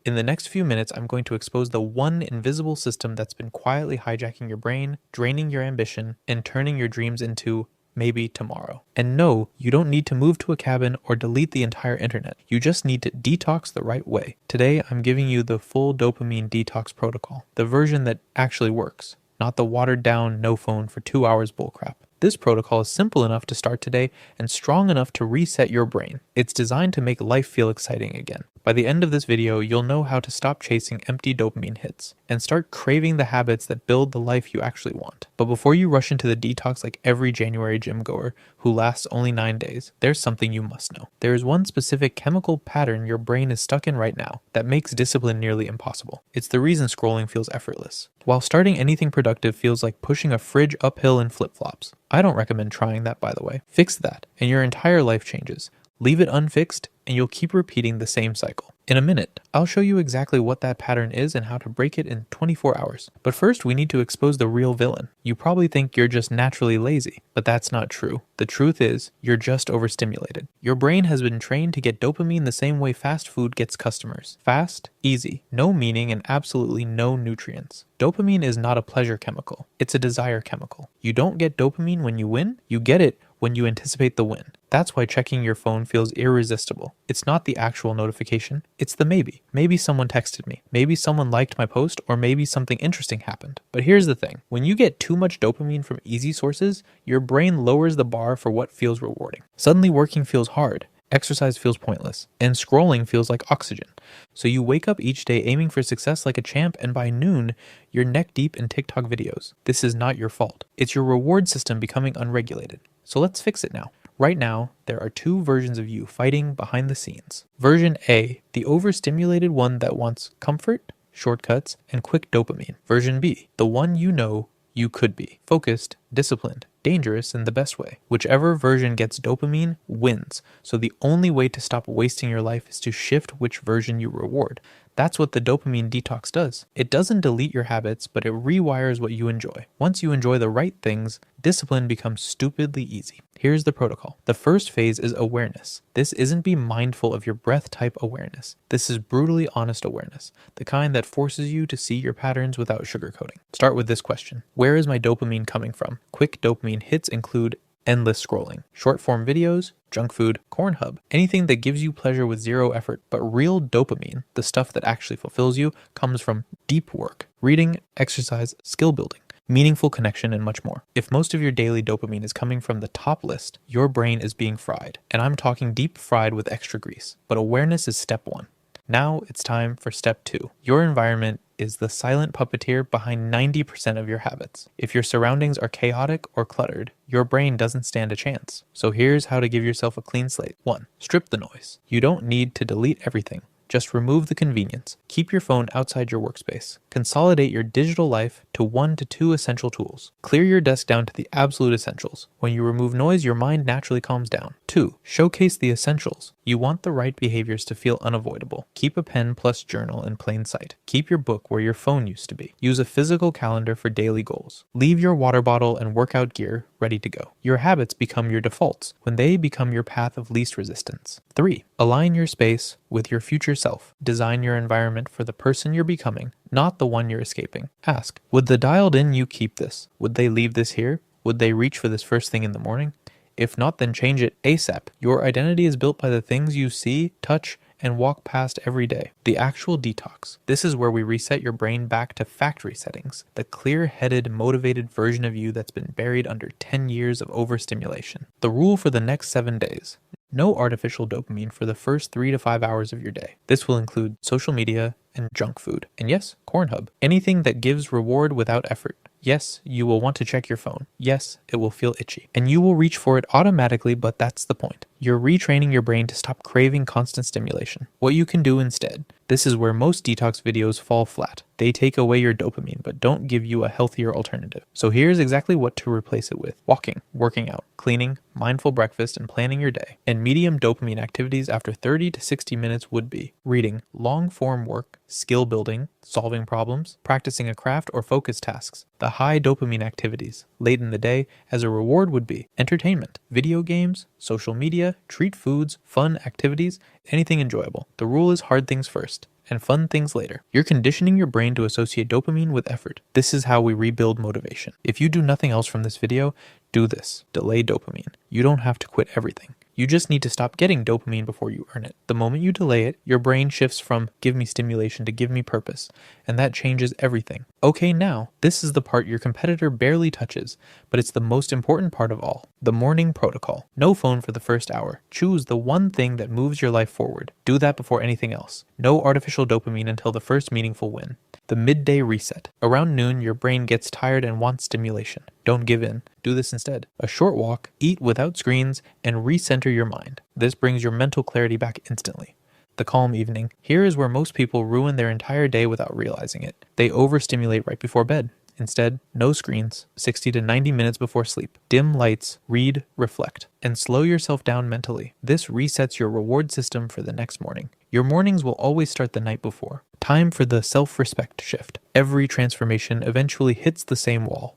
In the next few minutes, I'm going to expose the one invisible system that's been quietly hijacking your brain, draining your ambition, and turning your dreams into maybe tomorrow. And no, you don't need to move to a cabin or delete the entire internet. You just need to detox the right way. Today, I'm giving you the full dopamine detox protocol, the version that actually works, not the watered down no phone for 2 hours bullcrap. This protocol is simple enough to start today and strong enough to reset your brain. It's designed to make life feel exciting again. By the end of this video, you'll know how to stop chasing empty dopamine hits and start craving the habits that build the life you actually want. But before you rush into the detox like every January gym goer who lasts only 9 days, there's something you must know. There is one specific chemical pattern your brain is stuck in right now that makes discipline nearly impossible. It's the reason scrolling feels effortless, while starting anything productive feels like pushing a fridge uphill in flip-flops. I don't recommend trying that, by the way. Fix that, and your entire life changes. Leave it unfixed, and you'll keep repeating the same cycle. In a minute, I'll show you exactly what that pattern is and how to break it in 24 hours. But first, we need to expose the real villain. You probably think you're just naturally lazy, but that's not true. The truth is, you're just overstimulated. Your brain has been trained to get dopamine the same way fast food gets customers. Fast, easy, no meaning, and absolutely no nutrients. Dopamine is not a pleasure chemical. It's a desire chemical. You don't get dopamine when you win, you get it when you anticipate the win. That's why checking your phone feels irresistible. It's not the actual notification, it's the maybe. Maybe someone texted me, maybe someone liked my post, or maybe something interesting happened. But here's the thing, when you get too much dopamine from easy sources, your brain lowers the bar for what feels rewarding. Suddenly working feels hard, exercise feels pointless, and scrolling feels like oxygen. So you wake up each day aiming for success like a champ, and by noon, you're neck deep in TikTok videos. This is not your fault. It's your reward system becoming unregulated. So let's fix it now. Right now, there are two versions of you fighting behind the scenes. Version A, the overstimulated one that wants comfort, shortcuts, and quick dopamine. Version B, the one you know you could be. Focused, disciplined, dangerous in the best way. Whichever version gets dopamine wins. So the only way to stop wasting your life is to shift which version you reward. That's what the dopamine detox does. It doesn't delete your habits, but it rewires what you enjoy. Once you enjoy the right things, discipline becomes stupidly easy. Here's the protocol. The first phase is awareness. This isn't be mindful of your breath type awareness. This is brutally honest awareness, the kind that forces you to see your patterns without sugarcoating. Start with this question. Where is my dopamine coming from? Quick dopamine hits include endless scrolling, short form videos, junk food, Pornhub, anything that gives you pleasure with zero effort. But real dopamine, the stuff that actually fulfills you, comes from deep work, reading, exercise, skill building, meaningful connection, and much more. If most of your daily dopamine is coming from the top list, your brain is being fried. And I'm talking deep fried with extra grease. But awareness is step one. Now it's time for step two. Your environment is the silent puppeteer behind 90% of your habits. If your surroundings are chaotic or cluttered, your brain doesn't stand a chance. So here's how to give yourself a clean slate. 1. Strip the noise. You don't need to delete everything. Just remove the convenience. Keep your phone outside your workspace. Consolidate your digital life to 1 to 2 essential tools. Clear your desk down to the absolute essentials. When you remove noise, your mind naturally calms down. 2. Showcase the essentials. You want the right behaviors to feel unavoidable. Keep a pen plus journal in plain sight. Keep your book where your phone used to be. Use a physical calendar for daily goals. Leave your water bottle and workout gear ready to go. Your habits become your defaults when they become your path of least resistance. 3. Align your space with your future self. Design your environment for the person you're becoming, not the one you're escaping. Ask, would the dialed in you keep this? Would they leave this here? Would they reach for this first thing in the morning? If not, then change it ASAP. Your identity is built by the things you see, touch, and walk past every day. The actual detox. This is where we reset your brain back to factory settings, the clear-headed, motivated version of you that's been buried under 10 years of overstimulation. The rule for the next 7 days. No artificial dopamine for the first 3 to 5 hours of your day. This will include social media and junk food. And yes, Pornhub. Anything that gives reward without effort. Yes, you will want to check your phone. Yes, it will feel itchy. And you will reach for it automatically, but that's the point. You're retraining your brain to stop craving constant stimulation. What you can do instead. This is where most detox videos fall flat. They take away your dopamine, but don't give you a healthier alternative. So here's exactly what to replace it with. Walking, working out, cleaning, mindful breakfast, and planning your day. And medium dopamine activities after 30 to 60 minutes would be reading, long-form work, skill building, solving problems, practicing a craft, or focus tasks. The high dopamine activities late in the day as a reward would be entertainment, video games, social media, treat foods, fun activities, anything enjoyable. The rule is hard things first. and fun things later. You're conditioning your brain to associate dopamine with effort. This is how we rebuild motivation. If you do nothing else from this video, do this. Delay dopamine. You don't have to quit everything. You just need to stop getting dopamine before you earn it. The moment you delay it, your brain shifts from give me stimulation to give me purpose, and that changes everything. Okay, now, this is the part your competitor barely touches, but it's the most important part of all. The morning protocol. No phone for the first hour. Choose the one thing that moves your life forward. Do that before anything else. No artificial dopamine until the first meaningful win. The midday reset. Around noon, your brain gets tired and wants stimulation. Don't give in. Do this instead. A short walk, eat without screens, and recenter your mind. This brings your mental clarity back instantly. The calm evening. Here is where most people ruin their entire day without realizing it. They overstimulate right before bed. Instead, no screens, 60 to 90 minutes before sleep. Dim lights, read, reflect, and slow yourself down mentally. This resets your reward system for the next morning. Your mornings will always start the night before. Time for the self-respect shift. Every transformation eventually hits the same wall.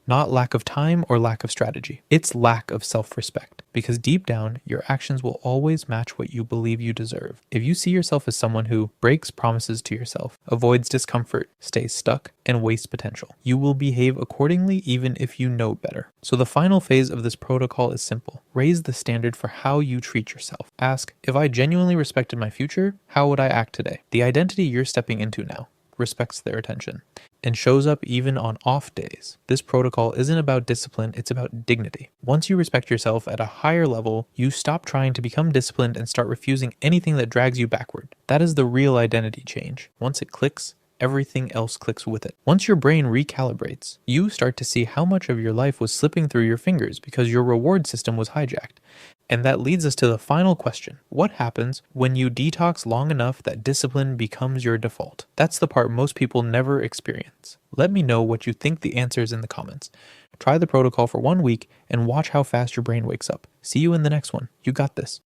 Not lack of time or lack of strategy. It's lack of self-respect. Because deep down, your actions will always match what you believe you deserve. If you see yourself as someone who breaks promises to yourself, avoids discomfort, stays stuck, and wastes potential, you will behave accordingly even if you know better. So the final phase of this protocol is simple. Raise the standard for how you treat yourself. Ask, if I genuinely respected my future, how would I act today? The identity you're stepping into now respects their attention and shows up even on off days. This protocol isn't about discipline, it's about dignity. Once you respect yourself at a higher level, you stop trying to become disciplined and start refusing anything that drags you backward. That is the real identity change. Once it clicks, everything else clicks with it. Once your brain recalibrates, you start to see how much of your life was slipping through your fingers because your reward system was hijacked. And that leads us to the final question. What happens when you detox long enough that discipline becomes your default? That's the part most people never experience. Let me know what you think the answer is in the comments. Try the protocol for 1 week and watch how fast your brain wakes up. See you in the next one. You got this.